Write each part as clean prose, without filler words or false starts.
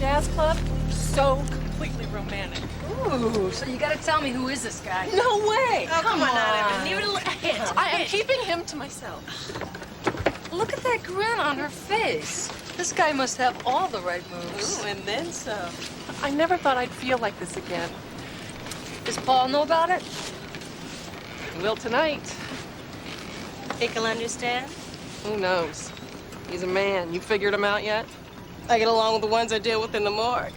jazz club. So completely romantic. Ooh, so you gotta tell me, who is this guy? No way! Oh, come on. I am keeping him to myself. Look at that grin on her face. This guy must have all the right moves. Ooh, and then some. I never thought I'd feel like this again. Does Paul know about it? He will tonight. Think he'll understand? Who knows? He's a man. You figured him out yet? I get along with the ones I deal with in the morgue.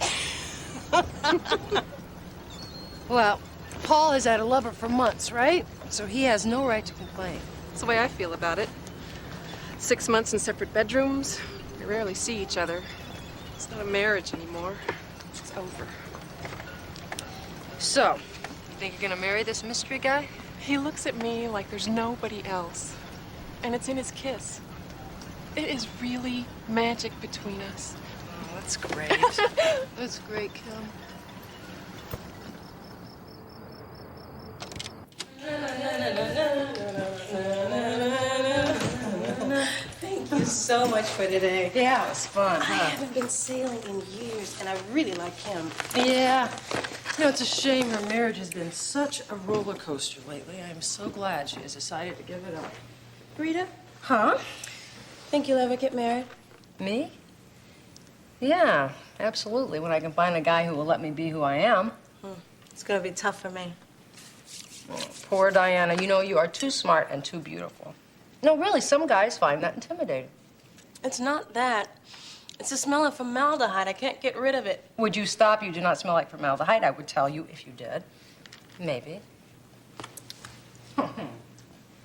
Well, Paul has had a lover for months, right? So he has no right to complain. That's the way I feel about it. 6 months in separate bedrooms. We rarely see each other. It's not a marriage anymore. It's over. So, you think you're gonna marry this mystery guy? He looks at me like there's nobody else. And it's in his kiss. It is really magic between us. Oh, that's great. That's great, Kim. Thank you so much for today. Yeah, it was fun, I huh? haven't been sailing in years, and I really like him. Yeah. You know, it's a shame her marriage has been such a roller coaster lately. I'm so glad she has decided to give it up. Rita, Huh? think you'll ever get married? Me? Yeah, absolutely. When I can find a guy who will let me be who I am. It's gonna be tough for me. Oh, poor Diana. You know, you are too smart and too beautiful. No, really, some guys find that intimidating. It's not that. It's the smell of formaldehyde. I can't get rid of it. Would you stop? You do not smell like formaldehyde. I would tell you if you did. Maybe.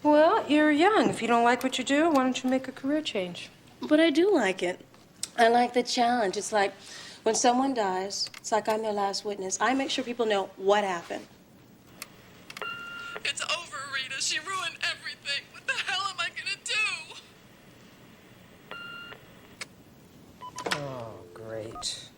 Well, you're young. If you don't like what you do, why don't you make a career change? But I do like it. I like the challenge. It's like when someone dies, it's like I'm their last witness. I make sure people know what happened. It's over, Rita. She ruined everything. What the hell am I gonna do? Oh, great.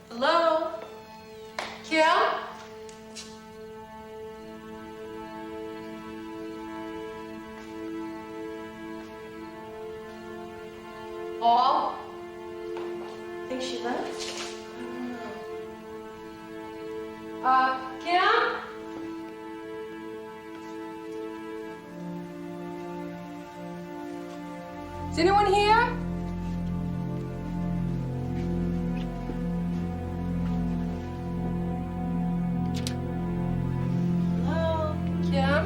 Hello? Kim? Paul? Think she left? Kim? Is anyone here? Hello? Kim?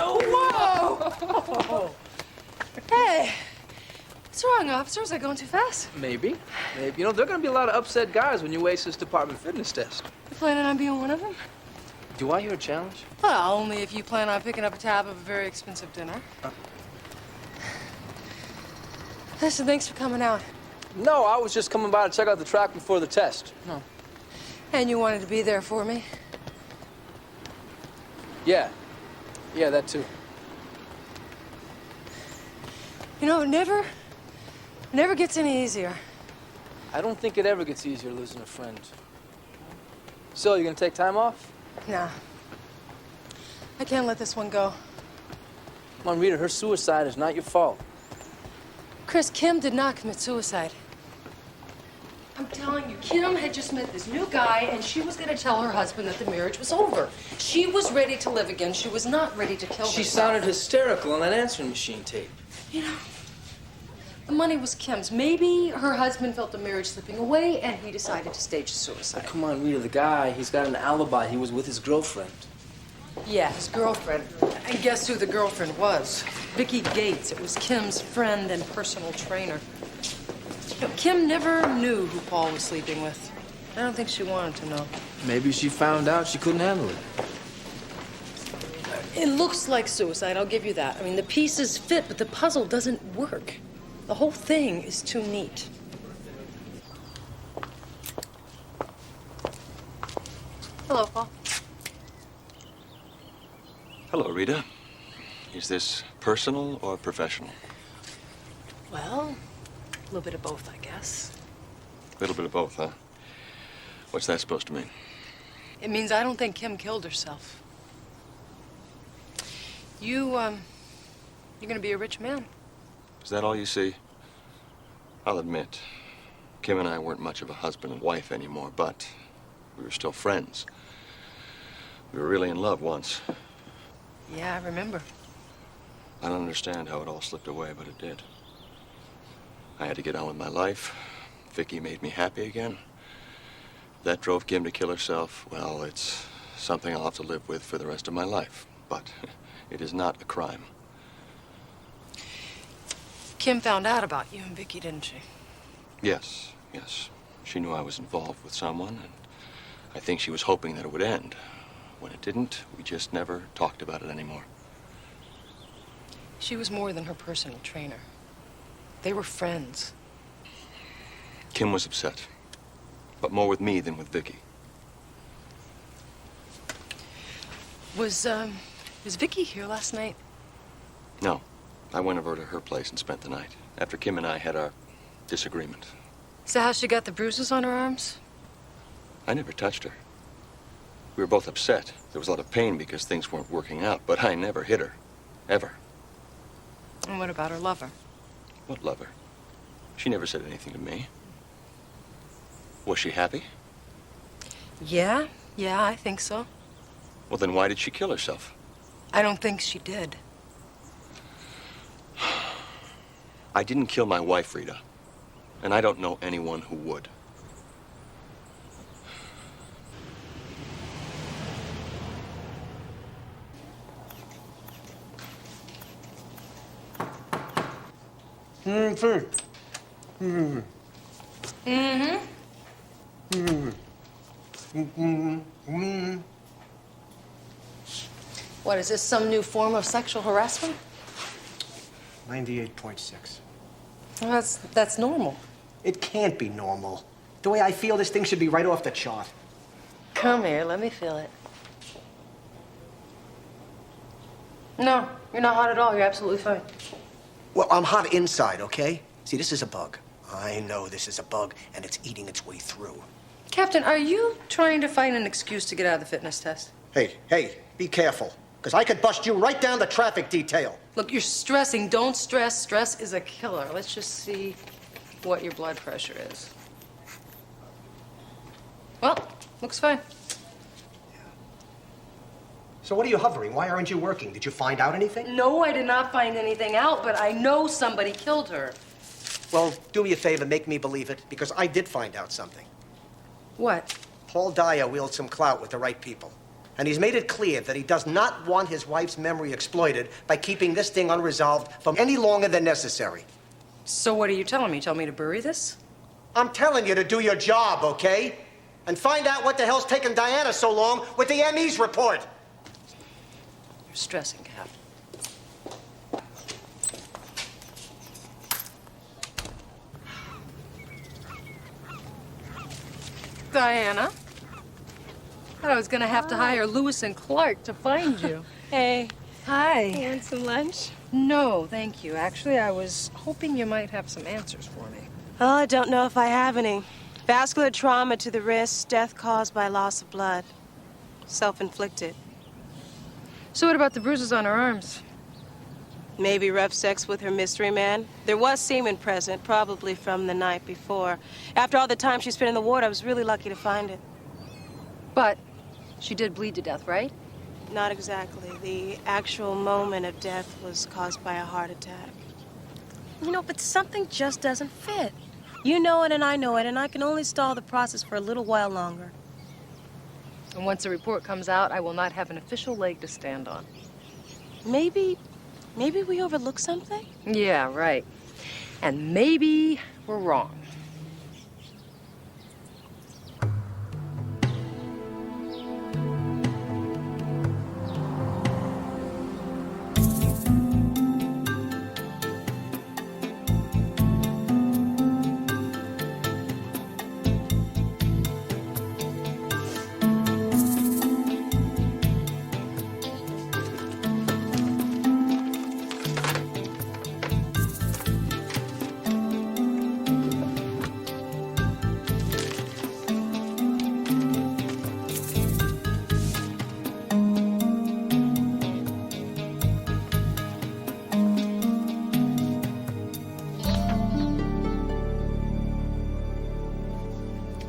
Whoa! Hey, what's wrong, officer? Was I going too fast? Maybe. Maybe. You know, there are going to be a lot of upset guys when you ace this department fitness test. You planning on being one of them? Do I hear a challenge? Well, only if you plan on picking up a tab of a very expensive dinner. Listen, thanks for coming out. No, I was just coming by to check out the track before the test. No. And you wanted to be there for me? Yeah. Yeah, that too. You know, it never gets any easier. I don't think it ever gets easier losing a friend. So, you gonna take time off? Nah. I can't let this one go. Come on, Rita, her suicide is not your fault. Chris, Kim did not commit suicide. I'm telling you, Kim had just met this new guy, and she was gonna tell her husband that the marriage was over. She was ready to live again. She was not ready to kill herself. She sounded hysterical on that answering machine tape. You know, the money was Kim's. Maybe her husband felt the marriage slipping away, and he decided to stage suicide. Come on, Rita, the guy, he's got an alibi. He was with his girlfriend. Yeah, his girlfriend. And guess who the girlfriend was? Vicky Gates. It was Kim's friend and personal trainer. You know, Kim never knew who Paul was sleeping with. I don't think she wanted to know. Maybe she found out she couldn't handle it. It looks like suicide, I'll give you that. I mean, the pieces fit, but the puzzle doesn't work. The whole thing is too neat. Hello, Paul. Hello, Rita. Is this personal or professional? Well, a little bit of both, I guess. A little bit of both, huh? What's that supposed to mean? It means I don't think Kim killed herself. You're gonna be a rich man. Is that all you see? I'll admit, Kim and I weren't much of a husband and wife anymore, but we were still friends. We were really in love once. Yeah, I remember. I don't understand how it all slipped away, but it did. I had to get on with my life. Vicky made me happy again. That drove Kim to kill herself. Well, it's something I'll have to live with for the rest of my life. But it is not a crime. Kim found out about you and Vicky, didn't she? Yes, yes. She knew I was involved with someone, and I think she was hoping that it would end. When it didn't, we just never talked about it anymore. She was more than her personal trainer. They were friends. Kim was upset, but more with me than with Vicky. Was Vicky here last night? No, I went over to her place and spent the night, after Kim and I had our disagreement. Is that how she got the bruises on her arms? I never touched her. We were both upset. There was a lot of pain because things weren't working out, but I never hit her. Ever. And what about her lover? What lover? She never said anything to me. Was she happy? Yeah, I think so. Well, then why did she kill herself? I don't think she did. I didn't kill my wife, Rita. And I don't know anyone who would. What, is this some new form of sexual harassment? 98.6. Well, that's normal. It can't be normal. The way I feel, this thing should be right off the chart. Come here, let me feel it. No, you're not hot at all. You're absolutely fine. Well, I'm hot inside, okay? See, this is a bug. I know this is a bug, and it's eating its way through. Captain, are you trying to find an excuse to get out of the fitness test? Hey, be careful, because I could bust you right down the traffic detail. Look, you're stressing. Don't stress. Stress is a killer. Let's just see what your blood pressure is. Well, looks fine. So what are you hovering? Why aren't you working? Did you find out anything? No, I did not find anything out, but I know somebody killed her. Well, do me a favor, make me believe it, because I did find out something. What? Paul Dyer wielded some clout with the right people. And he's made it clear that he does not want his wife's memory exploited by keeping this thing unresolved for any longer than necessary. So what are you telling me? You tell me to bury this? I'm telling you to do your job, okay? And find out what the hell's taking Diana so long with the ME's report. You're stressing, Cap. Diana? I thought I was gonna have to hire Lewis and Clark to find you. Hey, Hi. you want some lunch? No, thank you. Actually, I was hoping you might have some answers for me. Oh, I don't know if I have any. Vascular trauma to the wrist, death caused by loss of blood. Self-inflicted. So what about the bruises on her arms? Maybe rough sex with her mystery man. There was semen present, probably from the night before. After all the time she spent in the ward, I was really lucky to find it. But she did bleed to death, right? Not exactly. The actual moment of death was caused by a heart attack. You know, but something just doesn't fit. You know it and I know it, and I can only stall the process for a little while longer. And once the report comes out, I will not have an official leg to stand on. Maybe we overlooked something? Yeah, right. And maybe we're wrong.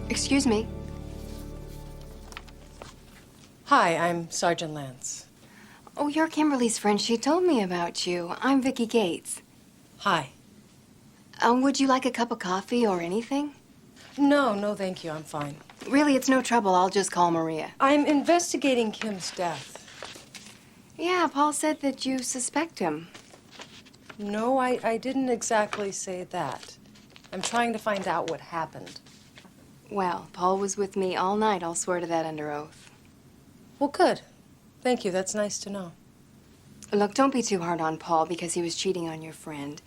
Excuse me. Hi, I'm Sergeant Lance. Oh, you're Kimberly's friend. She told me about you. I'm Vicky Gates. Hi. Would you like a cup of coffee or anything? No, thank you. I'm fine. Really, it's no trouble. I'll just call Maria. I'm investigating Kim's death. Yeah, Paul said that you suspect him. No, I didn't exactly say that. I'm trying to find out what happened. Well, Paul was with me all night. I'll swear to that under oath. Well, good. Thank you. That's nice to know. Look, don't be too hard on Paul because he was cheating on your friend.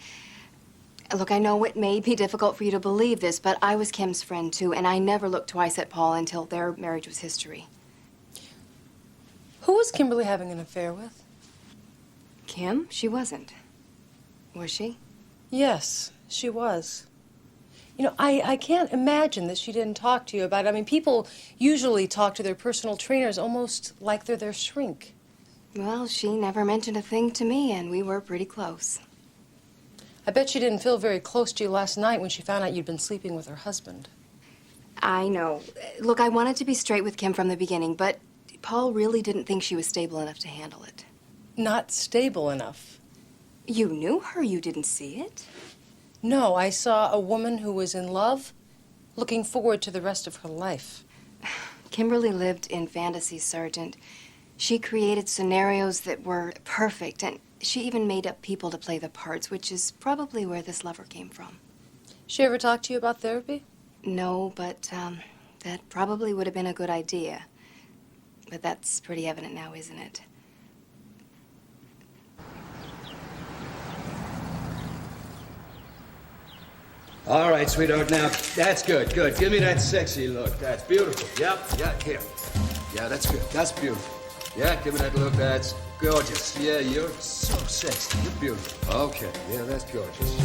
Look, I know it may be difficult for you to believe this, but I was Kim's friend, too, and I never looked twice at Paul until their marriage was history. Who was Kimberly having an affair with? Kim? She wasn't. Was she? Yes, she was. You know, I can't imagine that she didn't talk to you about it. I mean, people usually talk to their personal trainers almost like they're their shrink. Well, she never mentioned a thing to me, and we were pretty close. I bet she didn't feel very close to you last night when she found out you'd been sleeping with her husband. I know. Look, I wanted to be straight with Kim from the beginning, but Paul really didn't think she was stable enough to handle it. Not stable enough. You knew her? You didn't see it? No, I saw a woman who was in love, looking forward to the rest of her life. Kimberly lived in fantasy, Sergeant. She created scenarios that were perfect, and she even made up people to play the parts, which is probably where this lover came from. She ever talked to you about therapy? No, but that probably would have been a good idea. But that's pretty evident now, isn't it? All right, sweetheart, now, that's good, good. Give me that sexy look. That's beautiful. Yep, yeah, here. Yeah, that's good. That's beautiful. Yeah, give me that look. That's gorgeous. Yeah, you're so sexy. You're beautiful. Okay, yeah, that's gorgeous.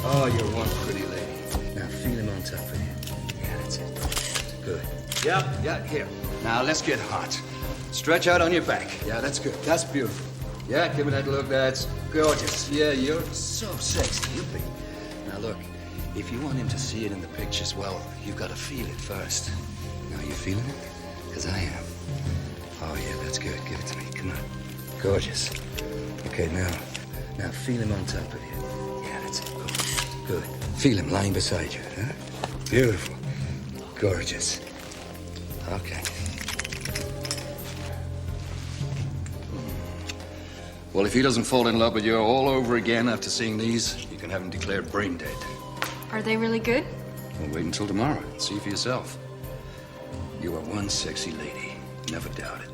Oh, you're one pretty lady. Now, feel him on top of you. Yeah, that's it. Good. Yep, yeah, here. Now, let's get hot. Stretch out on your back. Yeah, that's good. That's beautiful. Yeah, give me that look. That's gorgeous. Yeah, you're so sexy. You're big. Now, look. If you want him to see it in the pictures, well, you've got to feel it first. Now, you feeling it? Because I am. Oh, yeah, that's good. Give it to me. Come on. Gorgeous. Okay, now feel him on top of you. Yeah, that's it. Good. Feel him lying beside you, huh? Beautiful. Gorgeous. Okay. Well, if he doesn't fall in love with you all over again after seeing these, you can have him declared brain dead. Are they really good? Well, wait until tomorrow. See for yourself. You are one sexy lady. Never doubt it.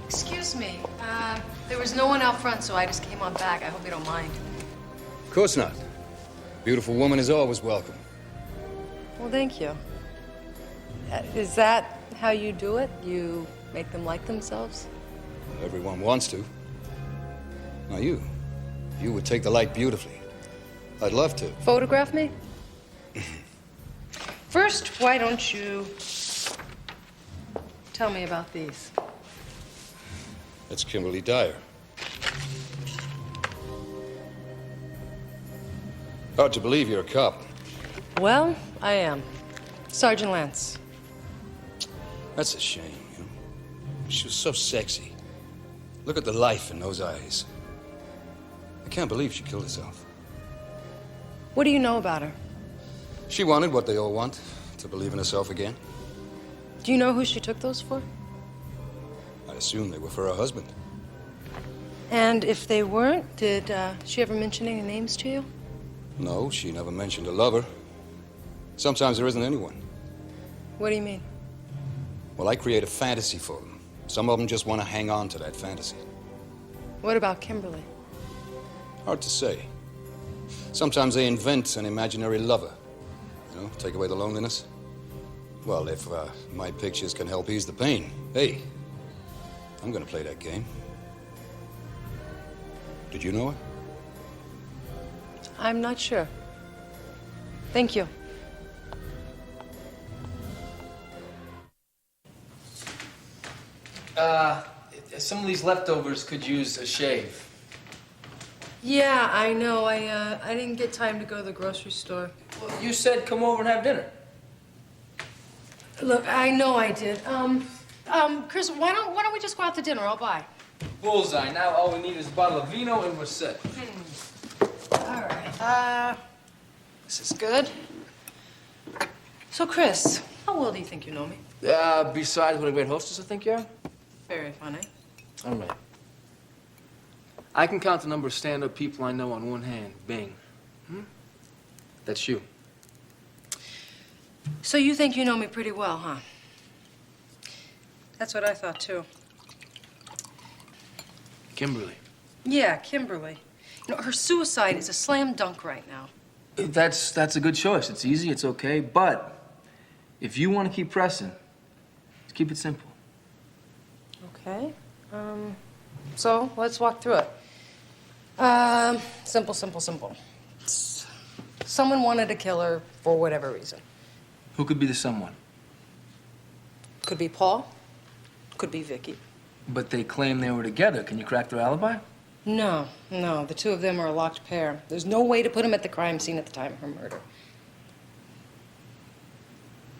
Excuse me. There was no one out front, so I just came on back. I hope you don't mind. Of course not. Beautiful woman is always welcome. Well, thank you. Is that how you do it? You make them like themselves? Well, everyone wants to. Now you would take the light beautifully. I'd love to. Photograph me? First, why don't you tell me about these? That's Kimberly Dyer. Hard to believe you're a cop. Well, I am. Sergeant Lance. That's a shame, you know. She was so sexy. Look at the life in those eyes. I can't believe she killed herself. What do you know about her? She wanted what they all want, to believe in herself again. Do you know who she took those for? I assume they were for her husband. And if they weren't, did she ever mention any names to you? No, she never mentioned a lover. Sometimes there isn't anyone. What do you mean? Well, I create a fantasy for them. Some of them just want to hang on to that fantasy. What about Kimberly? Hard to say. Sometimes they invent an imaginary lover. You know, take away the loneliness. Well, if my pictures can help ease the pain, hey, I'm gonna play that game. Did you know her? I'm not sure. Thank you. Some of these leftovers could use a shave. Yeah, I know. I didn't get time to go to the grocery store. Well, you said come over and have dinner. Look, I know I did. Chris, why don't we just go out to dinner? I'll buy. Bullseye. Now all we need is a bottle of vino and we're set. All right. This is good. So, Chris, how well do you think you know me? Besides what a great hostess I think you are. Very funny. All right. I can count the number of stand-up people I know on one hand. Bing. That's you. So you think you know me pretty well, huh? That's what I thought, too. Kimberly. Yeah, Kimberly. You know, her suicide is a slam dunk right now. That's a good choice. It's easy, it's okay, but if you want to keep pressing, just keep it simple. Okay. So let's walk through it. Simple. Someone wanted to kill her for whatever reason. Who could be the someone? Could be Paul. Could be Vicky. But they claim they were together. Can you crack their alibi? No. The two of them are a locked pair. There's no way to put them at the crime scene at the time of her murder.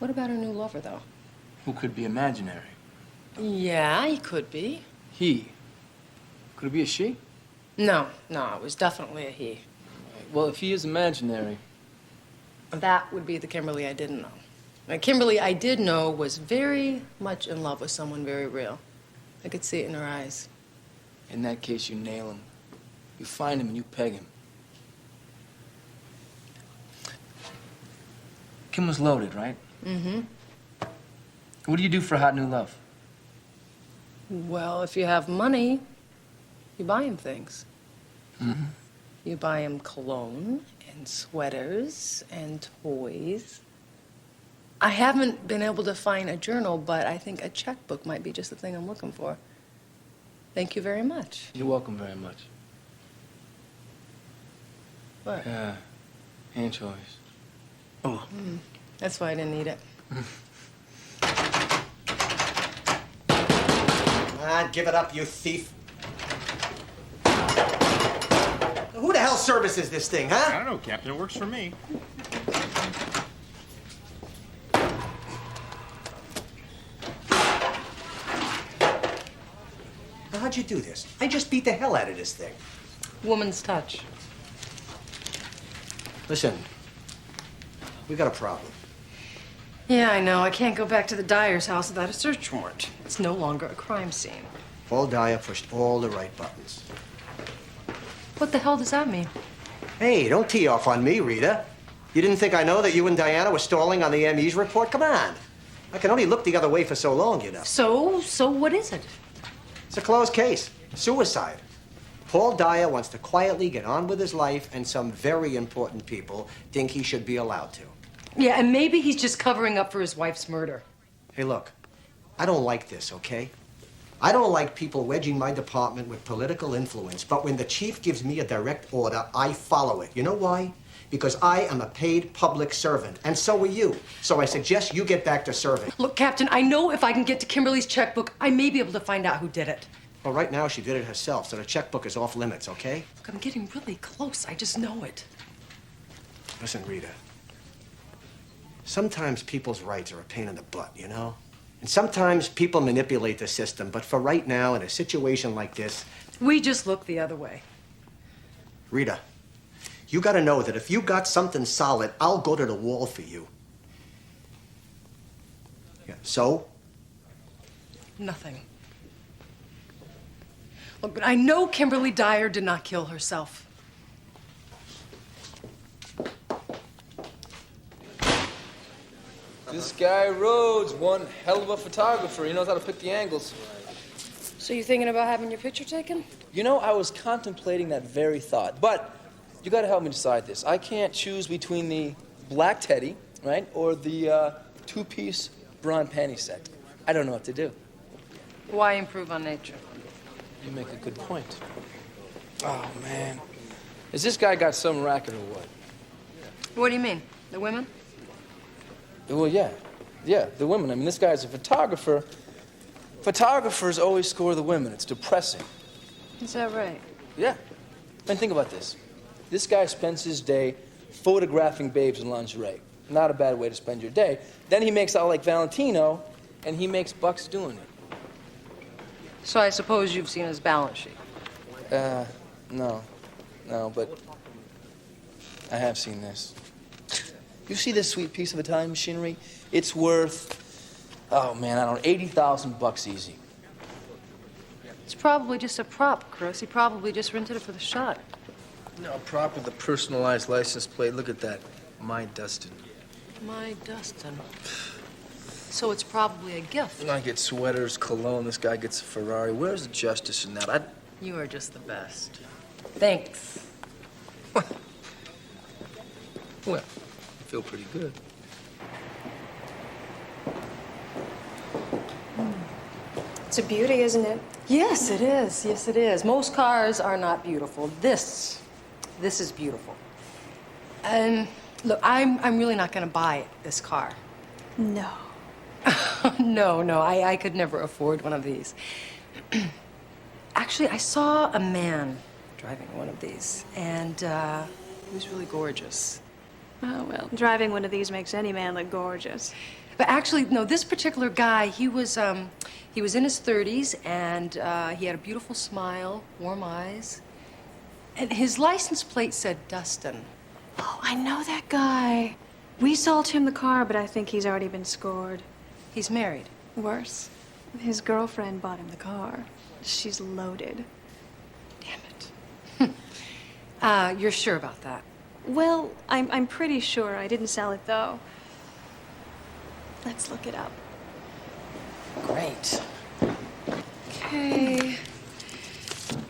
What about her new lover, though? Who could be imaginary? Yeah, he could be. He. Could it be a she? No, it was definitely a he. Well, if he is imaginary... That would be the Kimberly I didn't know. The Kimberly I did know was very much in love with someone very real. I could see it in her eyes. In that case, you nail him. You find him and you peg him. Kim was loaded, right? Mm-hmm. What do you do for hot new love? Well, if you have money, you buy him things. Mm-hmm. You buy him cologne and sweaters and toys. I haven't been able to find a journal, but I think a checkbook might be just the thing I'm looking for. Thank you very much. You're welcome very much. What? Anchovies. Oh. That's why I didn't eat it. Give it up, you thief. Who the hell services this thing, huh? I don't know, Captain. It works for me. Now, how'd you do this? I just beat the hell out of this thing. Woman's touch. Listen, we got a problem. Yeah, I know. I can't go back to the Dyer's house without a search warrant. It's no longer a crime scene. Paul Dyer pushed all the right buttons. What the hell does that mean? Hey, don't tee off on me, Rita. You didn't think I know that you and Diana were stalling on the ME's report? Come on. I can only look the other way for so long, you know. So what is it? It's a closed case. Suicide. Paul Dyer wants to quietly get on with his life, and some very important people think he should be allowed to. Yeah, and maybe he's just covering up for his wife's murder. Hey, look, I don't like this, okay? I don't like people wedging my department with political influence, but when the chief gives me a direct order, I follow it. You know why? Because I am a paid public servant, and so are you. So I suggest you get back to serving. Look, Captain, I know if I can get to Kimberly's checkbook, I may be able to find out who did it. Well, right now she did it herself, so the checkbook is off limits, okay? Look, I'm getting really close. I just know it. Listen, Rita. Sometimes people's rights are a pain in the butt, you know? And sometimes people manipulate the system, but for right now, in a situation like this... We just look the other way. Rita, you gotta know that if you got something solid, I'll go to the wall for you. Yeah, so? Nothing. Look, but I know Kimberly Dyer did not kill herself. This guy Rhodes, one hell of a photographer. He knows how to pick the angles. So you thinking about having your picture taken? You know, I was contemplating that very thought, but you gotta help me decide this. I can't choose between the black teddy, right, or the two-piece brawn panty set. I don't know what to do. Why improve on nature? You make a good point. Oh, man. Has this guy got some racket or what? What do you mean? The women? Well, yeah. Yeah, the women. I mean, this guy's a photographer. Photographers always score the women. It's depressing. Is that right? Yeah. And think about this. This guy spends his day photographing babes in lingerie. Not a bad way to spend your day. Then he makes out like Valentino, and he makes bucks doing it. So I suppose you've seen his balance sheet. No. No, but I have seen this. You see this sweet piece of Italian machinery? It's worth, oh man, I don't know, 80,000 bucks easy. It's probably just a prop, Chris. He probably just rented it for the shot. No, a prop with a personalized license plate. Look at that. My Dustin. My Dustin. So it's probably a gift. I get sweaters, cologne. This guy gets a Ferrari. Where's the justice in that? You are just the best. Thanks. Well, I feel pretty good. It's a beauty, isn't it? Yes, it is. Yes, it is. Most cars are not beautiful. This is beautiful. And look, I'm really not going to buy this car. No. No, I could never afford one of these. Actually, I saw a man driving one of these, and he was really gorgeous. Oh, well, driving one of these makes any man look gorgeous. But actually, no, this particular guy, he was in his 30s, and he had a beautiful smile, warm eyes, and his license plate said Dustin. Oh, I know that guy. We sold him the car, but I think he's already been scored. He's married. Worse, his girlfriend bought him the car. She's loaded. Damn it. You're sure about that? Well, I'm pretty sure. I didn't sell it, though. Let's look it up. Great. Okay.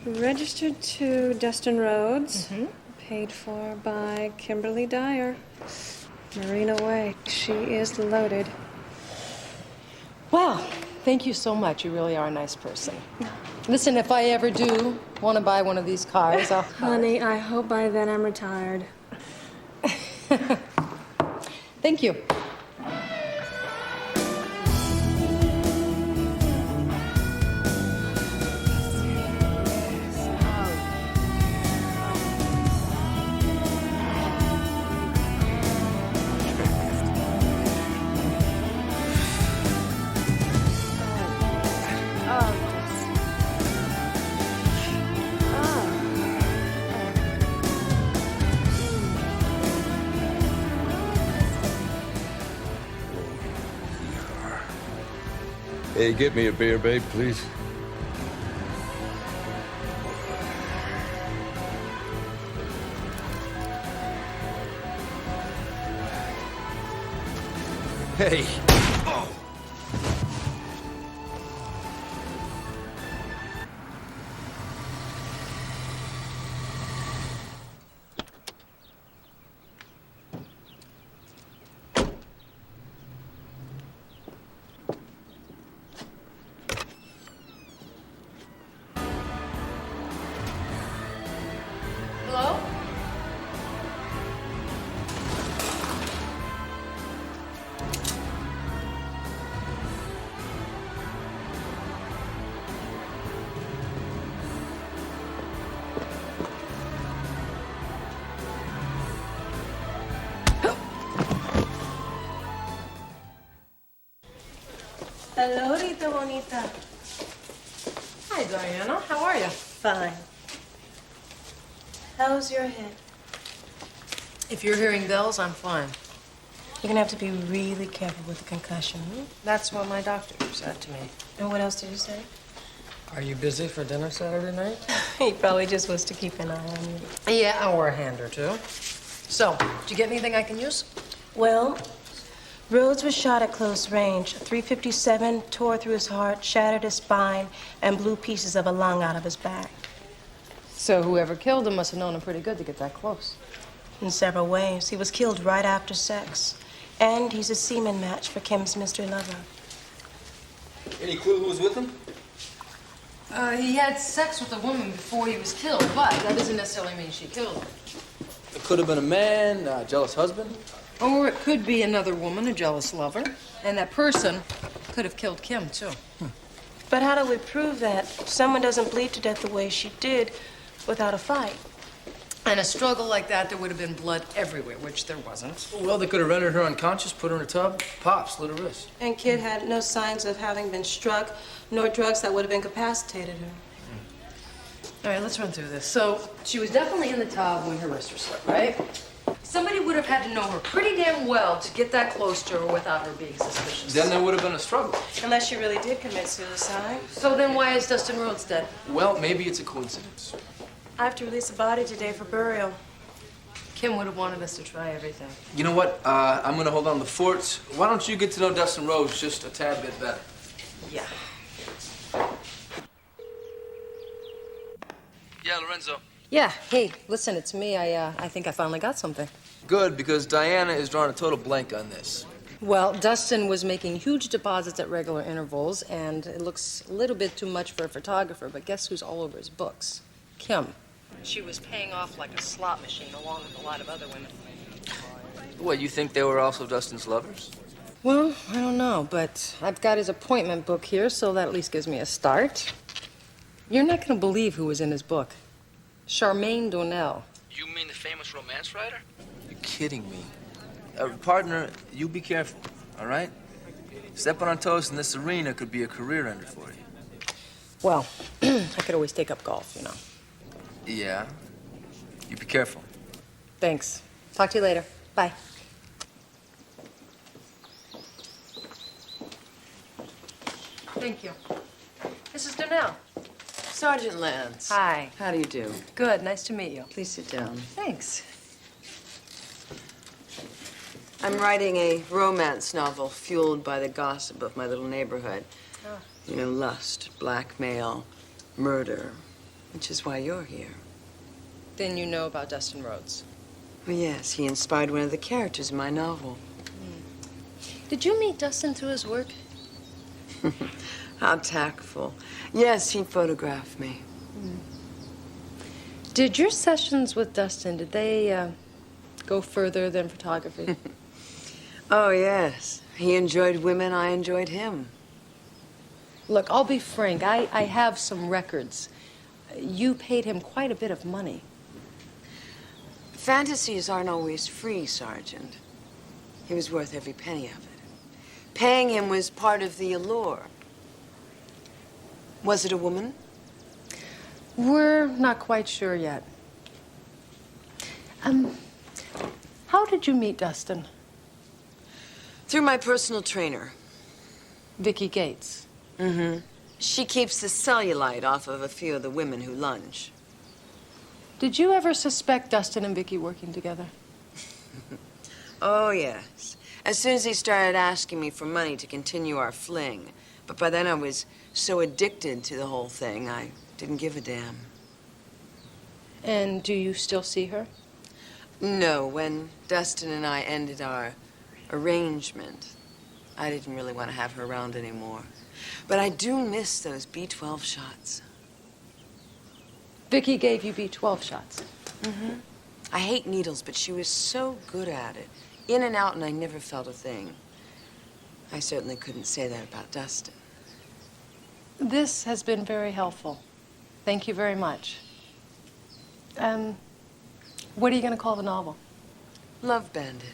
Registered to Dustin Rhodes. Mm-hmm. Paid for by Kimberly Dyer. Marina Way. She is loaded. Well, thank you so much. You really are a nice person. Listen, if I ever do want to buy one of these cars, I'll... Honey, I hope by then I'm retired. Thank you. Hey, get me a beer, babe, please. Hey. Oh. Hello? Hello, Rita Bonita. Hi, Diana. How are you? Fine. How's your head? If you're hearing bells, I'm fine. You're gonna have to be really careful with the concussion. That's what my doctor said to me. And what else did you say? Are you busy for dinner Saturday night? He probably just was to keep an eye on you. Yeah, or a hand or two. So, did you get anything I can use? Well, Rhodes was shot at close range. A .357 tore through his heart, shattered his spine, and blew pieces of a lung out of his back. So whoever killed him must have known him pretty good to get that close. In several ways. He was killed right after sex. And he's a semen match for Kim's mystery lover. Any clue who was with him? He had sex with a woman before he was killed, but that doesn't necessarily mean she killed him. It could have been a man, a jealous husband. Or it could be another woman, a jealous lover. And that person could have killed Kim, too. But how do we prove that? Someone doesn't bleed to death the way she did without a fight. In a struggle like that, there would have been blood everywhere, which there wasn't. Well, they could have rendered her unconscious, put her in a tub, pop, slit her wrist. And Kid had no signs of having been struck, nor drugs that would have incapacitated her. All right, let's run through this. So, she was definitely in the tub when her wrist was slit, right? Somebody would have had to know her pretty damn well to get that close to her without her being suspicious. Then there would have been a struggle. Unless she really did commit suicide. So then why is Dustin Rhodes dead? Well, maybe it's a coincidence. I have to release the body today for burial. Kim would have wanted us to try everything. You know what? I'm going to hold on the fort. Why don't you get to know Dustin Rhodes just a tad bit better? Yeah. Yeah, Lorenzo. Yeah, hey, listen, it's me. I think I finally got something. Good, because Diana is drawing a total blank on this. Well, Dustin was making huge deposits at regular intervals, and it looks a little bit too much for a photographer, but guess who's all over his books? Kim. She was paying off like a slot machine, along with a lot of other women. What, you think they were also Dustin's lovers? Well, I don't know, but I've got his appointment book here, so that at least gives me a start. You're not going to believe who was in his book. Charmaine Donnell. You mean the famous romance writer? You're kidding me. Partner, you be careful, all right? Stepping on toes in this arena could be a career ender for you. Well, I could always take up golf, you know. Yeah. You be careful. Thanks. Talk to you later. Bye. Thank you. Mrs. Donnell. Sergeant Lance. Hi. How do you do? Good. Nice to meet you. Please sit down. Thanks. I'm writing a romance novel fueled by the gossip of my little neighborhood. Oh. You know, lust, blackmail, murder, which is why you're here. Then you know about Dustin Rhodes. Well, yes, he inspired one of the characters in my novel. Did you meet Dustin through his work? How tactful. Yes, he photographed me. Did your sessions with Dustin, did they go further than photography? Oh, yes. He enjoyed women, I enjoyed him. Look, I'll be frank. I have some records. You paid him quite a bit of money. Fantasies aren't always free, Sergeant. He was worth every penny of it. Paying him was part of the allure. Was it a woman? We're not quite sure yet. How did you meet Dustin? Through my personal trainer. Vicky Gates. Mm-hmm. She keeps the cellulite off of a few of the women who lunge. Did you ever suspect Dustin and Vicky working together? Oh, yes. As soon as he started asking me for money to continue our fling. But by then I was so addicted to the whole thing, I didn't give a damn. And do you still see her? No, when Dustin and I ended our arrangement, I didn't really want to have her around anymore. But I do miss those B12 shots. Vicky gave you B12 shots. Mm-hmm. I hate needles, but she was so good at it. In and out, and I never felt a thing. I certainly couldn't say that about Dustin. This has been very helpful. Thank you very much. What are you going to call the novel? Love Bandit.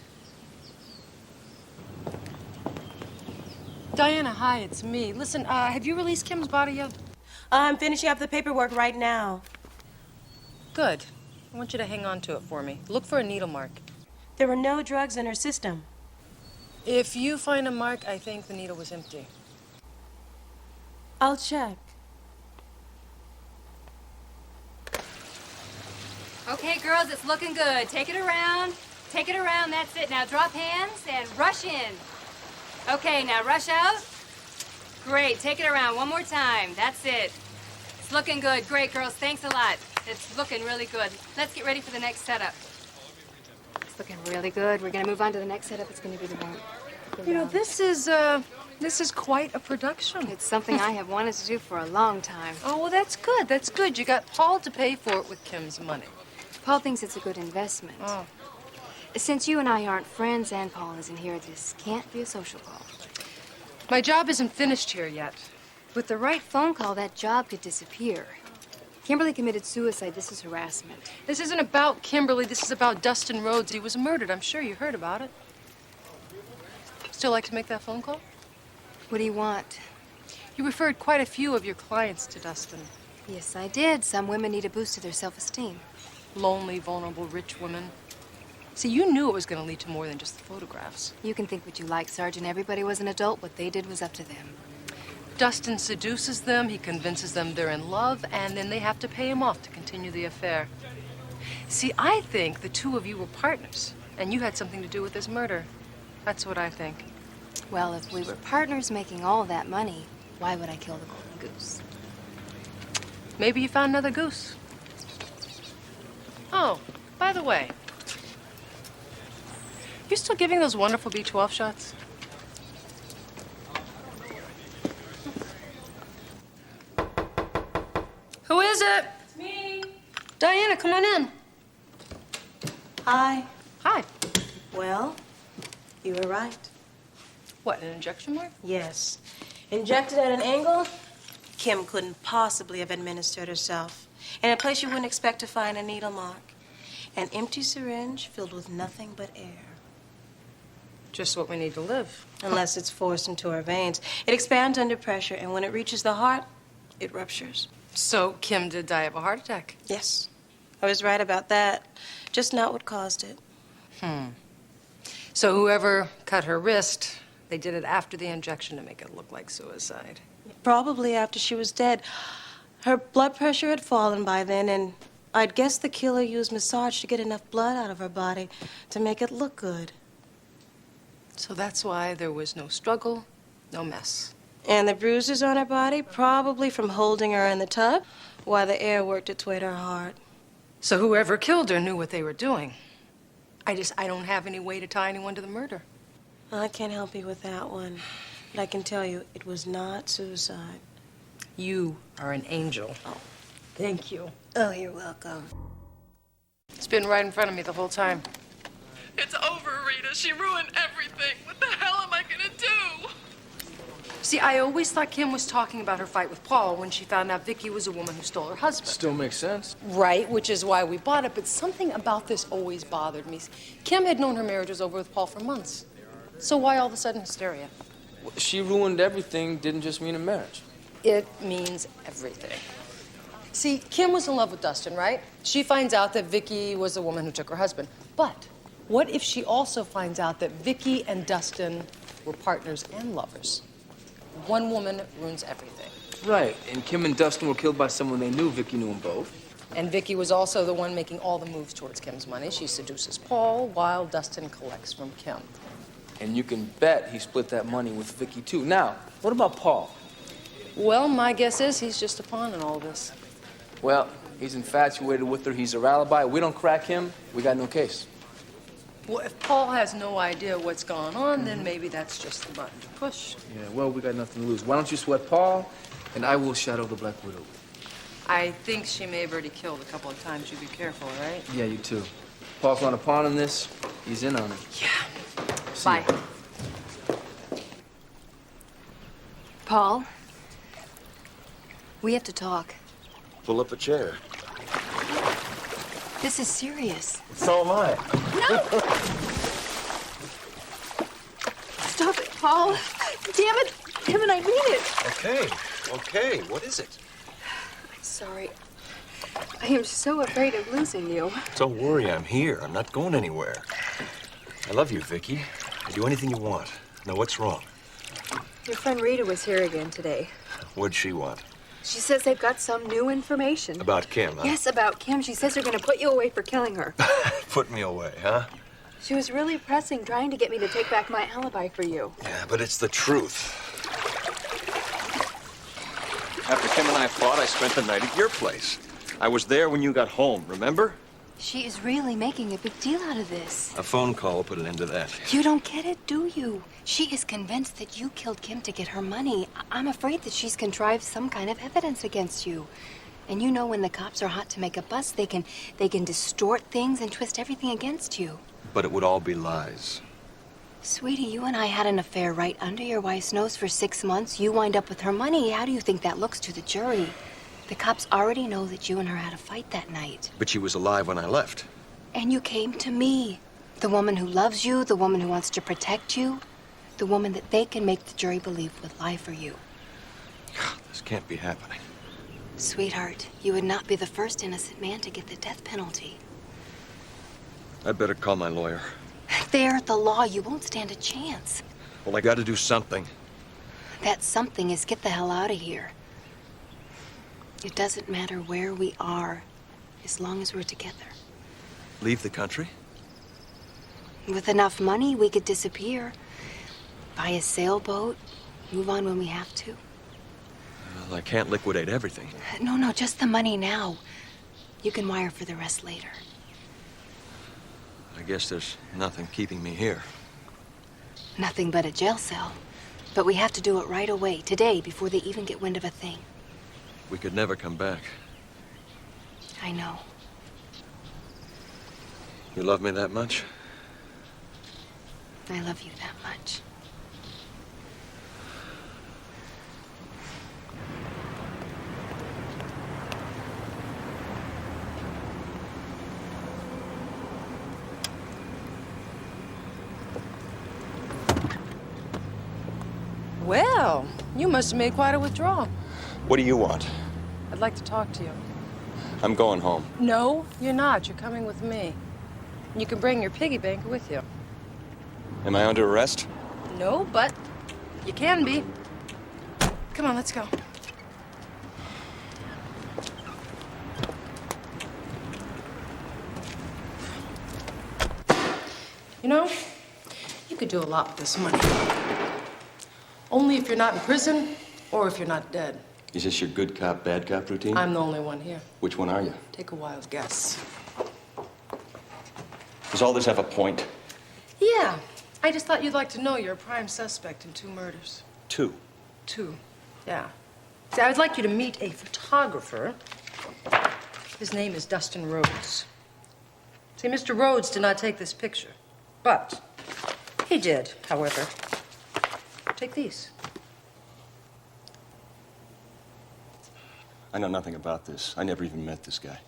Diana, hi, it's me. Listen, have you released Kim's body yet? I'm finishing up the paperwork right now. Good. I want you to hang on to it for me. Look for a needle mark. There were no drugs in her system. If you find a mark, I think the needle was empty. I'll check. Okay, girls, it's looking good. Take it around. Take it around, that's it. Now drop hands and rush in. Okay, now rush out. Great, take it around one more time. That's it. It's looking good. Great, girls, thanks a lot. It's looking really good. Let's get ready for the next setup. It's looking really good. We're gonna move on to the next setup. It's gonna be the one. You know, this is quite a production. It's something I have wanted to do for a long time. Oh, well, that's good. That's good. You got Paul to pay for it with Kim's money. Paul thinks it's a good investment. Oh. Since you and I aren't friends and Paul isn't here, this can't be a social call. My job isn't finished here yet. With the right phone call, that job could disappear. Kimberly committed suicide. This is harassment. This isn't about Kimberly. This is about Dustin Rhodes. He was murdered. I'm sure you heard about it. Still like to make that phone call? What do you want? You referred quite a few of your clients to Dustin. Yes, I did. Some women need a boost to their self-esteem. Lonely, vulnerable, rich women. See, you knew it was going to lead to more than just the photographs. You can think what you like, Sergeant. Everybody was an adult. What they did was up to them. Dustin seduces them, he convinces them they're in love, and then they have to pay him off to continue the affair. See, I think the two of you were partners, and you had something to do with this murder. That's what I think. Well, if we were partners making all that money, why would I kill the golden goose? Maybe you found another goose. Oh, by the way, you still giving those wonderful B12 shots? Who is it? It's me. Diana, come on in. Hi. Hi. Well, you were right. What, an injection mark? Yes. Injected at an angle, Kim couldn't possibly have administered herself. In a place you wouldn't expect to find a needle mark. An empty syringe filled with nothing but air. Just what we need to live. Unless it's forced into her veins. It expands under pressure, and when it reaches the heart, it ruptures. So Kim did die of a heart attack? Yes. I was right about that. Just not what caused it. So whoever cut her wrist, they did it after the injection to make it look like suicide. Probably after she was dead. Her blood pressure had fallen by then, and I'd guess the killer used massage to get enough blood out of her body to make it look good. So that's why there was no struggle, no mess. And the bruises on her body, probably from holding her in the tub while the air worked its way to her heart. So whoever killed her knew what they were doing. I don't have any way to tie anyone to the murder. I can't help you with that one. But I can tell you, it was not suicide. You are an angel. Oh. Thank you. Oh, you're welcome. It's been right in front of me the whole time. It's over, Rita. She ruined everything. What the hell am I gonna do? See, I always thought Kim was talking about her fight with Paul when she found out Vicky was a woman who stole her husband. Still makes sense. Right, which is why we bought it, but something about this always bothered me. Kim had known her marriage was over with Paul for months. So why all of a sudden hysteria? She ruined everything didn't just mean a marriage. It means everything. See, Kim was in love with Dustin, right? She finds out that Vicky was the woman who took her husband. But what if she also finds out that Vicky and Dustin were partners and lovers? One woman ruins everything. Right, and Kim and Dustin were killed by someone they knew. Vicky knew them both. And Vicky was also the one making all the moves towards Kim's money. She seduces Paul while Dustin collects from Kim. And you can bet he split that money with Vicky, too. Now, what about Paul? Well, my guess is he's just a pawn in all this. Well, he's infatuated with her. He's her alibi. We don't crack him, we got no case. Well, if Paul has no idea what's going on, then maybe that's just the button to push. Yeah, well, we got nothing to lose. Why don't you sweat Paul, and I will shadow the Black Widow. I think she may have already killed a couple of times. You be careful, all right? Yeah, you too. Paul's not a pawn in this. He's in on it. Yeah. See Bye. ya. Paul, we have to talk. Pull up a chair. This is serious. So am I. No! Stop it, Paul. Damn it. Damn it, I mean it. Okay. What is it? I'm sorry. I am so afraid of losing you. Don't worry, I'm here. I'm not going anywhere. I love you, Vicky. I'll do anything you want. Now, what's wrong? Your friend Rita was here again today. What'd she want? She says they've got some new information. About Kim, huh? Yes, about Kim. She says they're going to put you away for killing her. Put me away, huh? She was really pressing, trying to get me to take back my alibi for you. Yeah, but it's the truth. After Kim and I fought, I spent the night at your place. I was there when you got home, remember? She is really making a big deal out of this. A phone call will put an end to that. You don't get it, do you? She is convinced that you killed Kim to get her money. I'm afraid that she's contrived some kind of evidence against you. And you know when the cops are hot to make a bust, they can distort things and twist everything against you. But it would all be lies. Sweetie, you and I had an affair right under your wife's nose for 6 months. You wind up with her money. How do you think that looks to the jury? The cops already know that you and her had a fight that night. But she was alive when I left. And you came to me. The woman who loves you, the woman who wants to protect you, the woman that they can make the jury believe would lie for you. This can't be happening. Sweetheart, you would not be the first innocent man to get the death penalty. I'd better call my lawyer. They're the law. You won't stand a chance. Well, I gotta do something. That something is get the hell out of here. It doesn't matter where we are, as long as we're together. Leave the country? With enough money, we could disappear. Buy a sailboat, move on when we have to. Well, I can't liquidate everything. No, just the money now. You can wire for the rest later. I guess there's nothing keeping me here. Nothing but a jail cell. But we have to do it right away, today, before they even get wind of a thing. We could never come back. I know. You love me that much? I love you that much. Well, you must have made quite a withdrawal. What do you want? I'd like to talk to you. I'm going home. No, you're not. You're coming with me. You can bring your piggy bank with you. Am I under arrest? No, but you can be. Come on, let's go. You know, you could do a lot with this money. Only if you're not in prison or if you're not dead. Is this your good cop, bad cop routine? I'm the only one here. Which one are you? Take a wild guess. Does all this have a point? Yeah, I just thought you'd like to know you're a prime suspect in 2 murders. 2. 2, yeah. See, I would like you to meet a photographer. His name is Dustin Rhodes. See, Mr. Rhodes did not take this picture, but he did, however. Take these. I know nothing about this. I never even met this guy.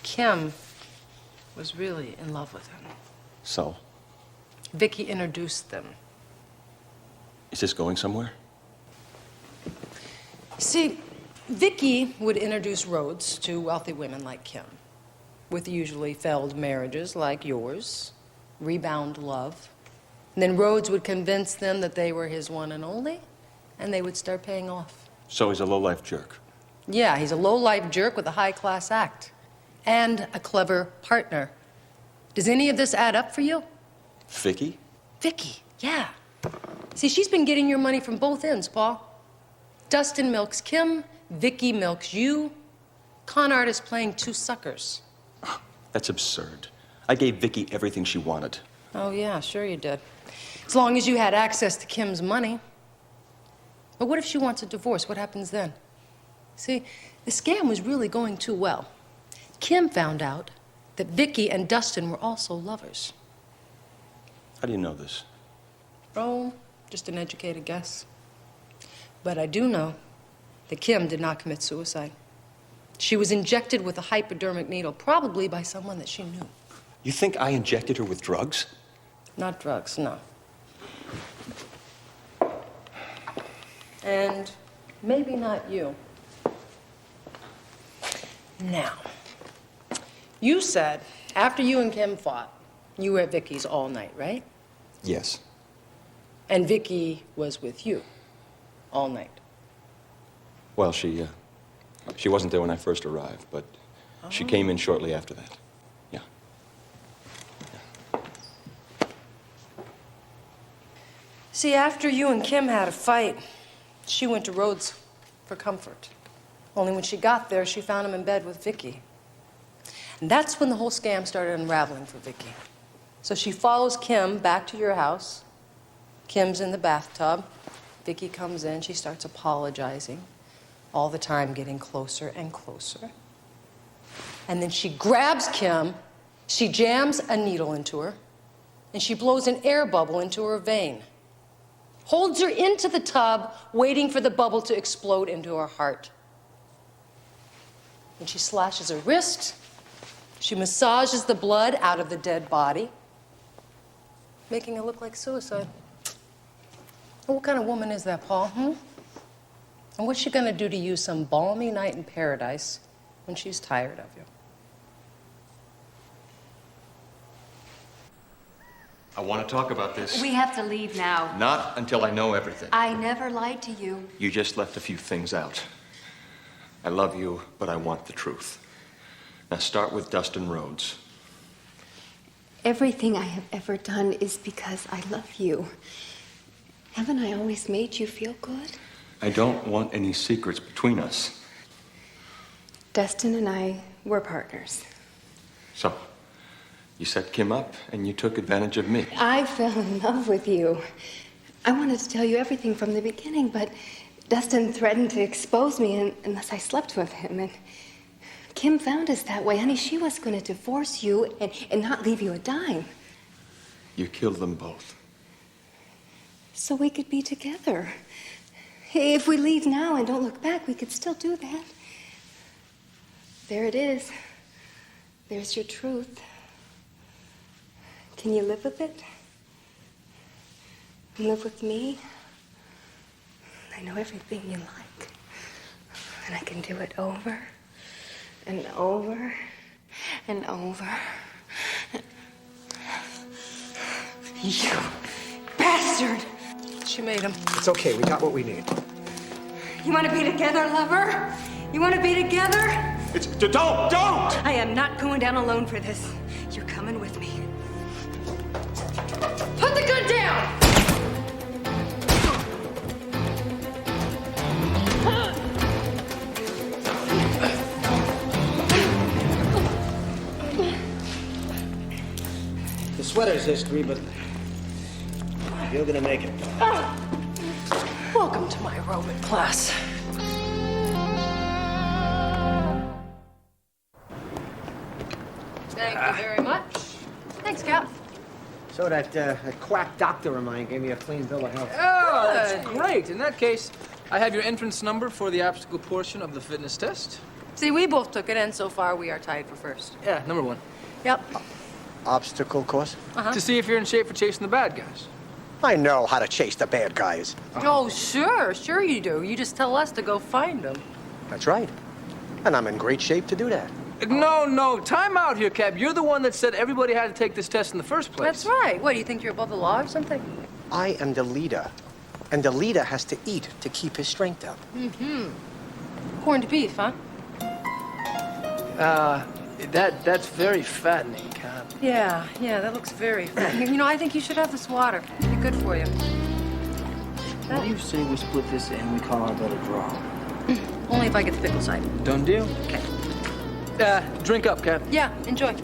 Kim was really in love with him. So? Vicky introduced them. Is this going somewhere? See, Vicky would introduce Rhodes to wealthy women like Kim, with usually failed marriages like yours, rebound love. And then Rhodes would convince them that they were his one and only, and they would start paying off. So he's a low-life jerk. Yeah, he's a low-life jerk with a high-class act. And a clever partner. Does any of this add up for you? Vicky? Vicky, yeah. See, she's been getting your money from both ends, Paul. Dustin milks Kim, Vicky milks you. Con artist playing two suckers. That's absurd. I gave Vicky everything she wanted. Oh, yeah, sure you did. As long as you had access to Kim's money. But what if she wants a divorce? What happens then? See, the scam was really going too well. Kim found out that Vicky and Dustin were also lovers. How do you know this? Oh, just an educated guess. But I do know that Kim did not commit suicide. She was injected with a hypodermic needle, probably by someone that she knew. You think I injected her with drugs? Not drugs, no. And maybe not you. Now, you said after you and Kim fought, you were at Vicky's all night, right? Yes. And Vicky was with you all night. Well, she wasn't there when I first arrived, but she came in shortly after that. Yeah. See, after you and Kim had a fight, she went to Rhodes for comfort. Only when she got there, she found him in bed with Vicky. And that's when the whole scam started unraveling for Vicky. So she follows Kim back to your house. Kim's in the bathtub. Vicky comes in. She starts apologizing, all the time getting closer and closer. And then she grabs Kim. She jams a needle into her, and she blows an air bubble into her vein. Holds her into the tub, waiting for the bubble to explode into her heart. And she slashes her wrist. She massages the blood out of the dead body, making it look like suicide. And what kind of woman is that, Paul, And what's she gonna do to you some balmy night in paradise when she's tired of you? I want to talk about this. We have to leave now. Not until I know everything. I never lied to you. You just left a few things out. I love you, but I want the truth. Now start with Dustin Rhodes. Everything I have ever done is because I love you. Haven't I always made you feel good? I don't want any secrets between us. Dustin and I were partners. So, you set Kim up and you took advantage of me. I fell in love with you. I wanted to tell you everything from the beginning, but Dustin threatened to expose me unless I slept with him. And Kim found us that way. Honey, she was going to divorce you and not leave you a dime. You killed them both. So we could be together. If we leave now and don't look back, we could still do that. There it is. There's your truth. Can you live with it? Live with me? I know everything you like. And I can do it over and over and over. You bastard! She made him. It's okay, we got what we need. You want to be together, lover? You want to be together? Don't! I am not going down alone for this. You're coming with me. Put the gun down! The sweater's history, but you're gonna make it. Welcome to my aerobic class. Thank you very much. Thanks, Cap. So that quack doctor of mine gave me a clean bill of health. Oh, that's great. In that case, I have your entrance number for the obstacle portion of the fitness test. See, we both took it, and so far we are tied for first. Yeah, number 1. Yep. Obstacle course? To see if you're in shape for chasing the bad guys. I know how to chase the bad guys. Oh, sure you do. You just tell us to go find them. That's right. And I'm in great shape to do that. No, time out here, Cap. You're the one that said everybody had to take this test in the first place. That's right. What, do you think you're above the law or something? I am the leader, and the leader has to eat to keep his strength up. Mm-hmm. Corned beef, huh? That's very fattening, Cap. Yeah, that looks very fattening. You know, I think you should have this water. It'd be good for you. What do you say we split this and we call our bet a draw? Only if I get the pickle side. Done deal? Okay. Drink up, Cap. Yeah, enjoy.